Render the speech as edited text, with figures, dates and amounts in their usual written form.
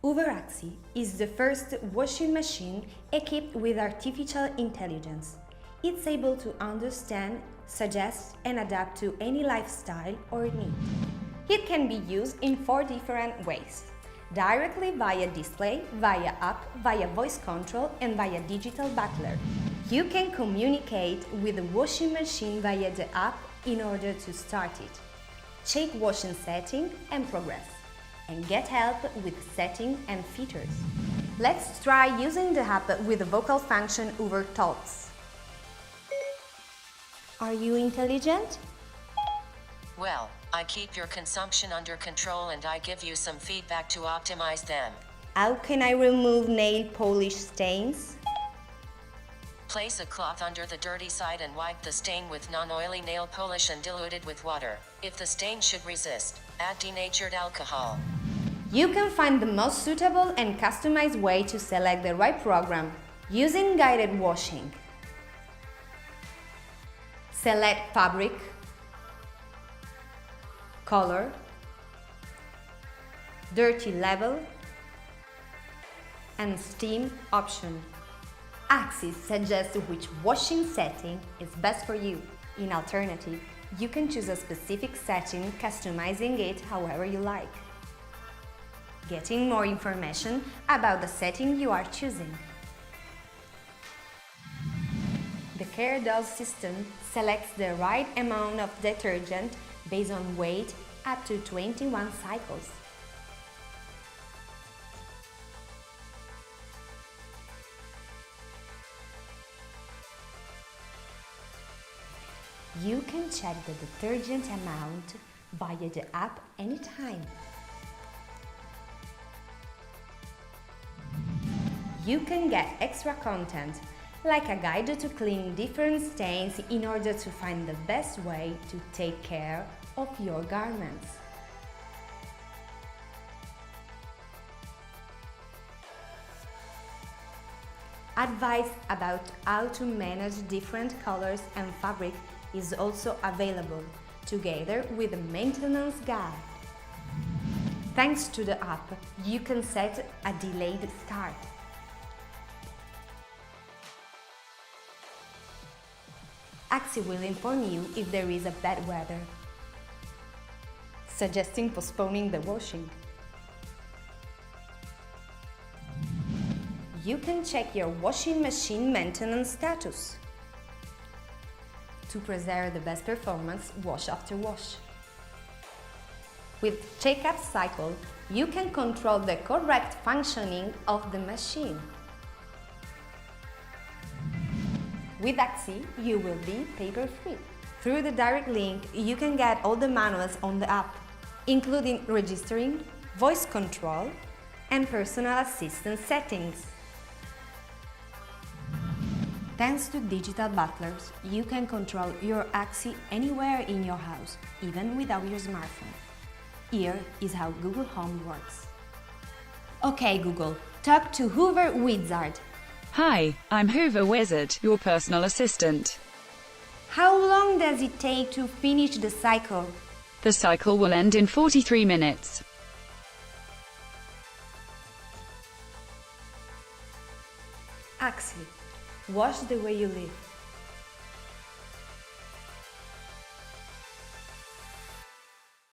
Hoover AXI is the first washing machine equipped with artificial intelligence. It's able to understand, suggest, and adapt to any lifestyle or need. It can be used in 4 different ways: directly via display, via app, via voice control, and via digital butler. You can communicate with the washing machine via the app in order to start it. Check washing setting and progress, and get help with setting and features. Let's try using the app with the vocal function Hoover Talks. Are you intelligent? Well, I keep your consumption under control and I give you some feedback to optimize them. How can I remove nail polish stains? Place a cloth under the dirty side and wipe the stain with non-oily nail polish and dilute it with water. If the stain should resist, add denatured alcohol. You can find the most suitable and customized way to select the right program using guided washing. Select fabric, color, dirty level, and steam option. AXI suggests which washing setting is best for you. In alternative, you can choose a specific setting, customizing it however you like. Getting more information about the setting you are choosing. The Care Dose system selects the right amount of detergent based on weight up to 21 cycles. You can check the detergent amount via the app anytime. You can get extra content, like a guide to clean different stains in order to find the best way to take care of your garments. Advice about how to manage different colors and fabric is also available, together with a maintenance guide. Thanks to the app, you can set a delayed start. AXI will inform you if there is a bad weather, suggesting postponing the washing. You can check your washing machine maintenance status. To preserve the best performance, wash after wash. With checkup cycle, you can control the correct functioning of the machine. With AXI, you will be paper-free. Through the direct link, you can get all the manuals on the app, including registering, voice control, and personal assistant settings. Thanks to digital butlers, you can control your AXI anywhere in your house, even without your smartphone. Here is how Google Home works. Okay, Google, talk to Hoover Wizard. Hi, I'm Hoover Wizard, your personal assistant. How long does it take to finish the cycle? The cycle will end in 43 minutes. AXI, wash the way you live.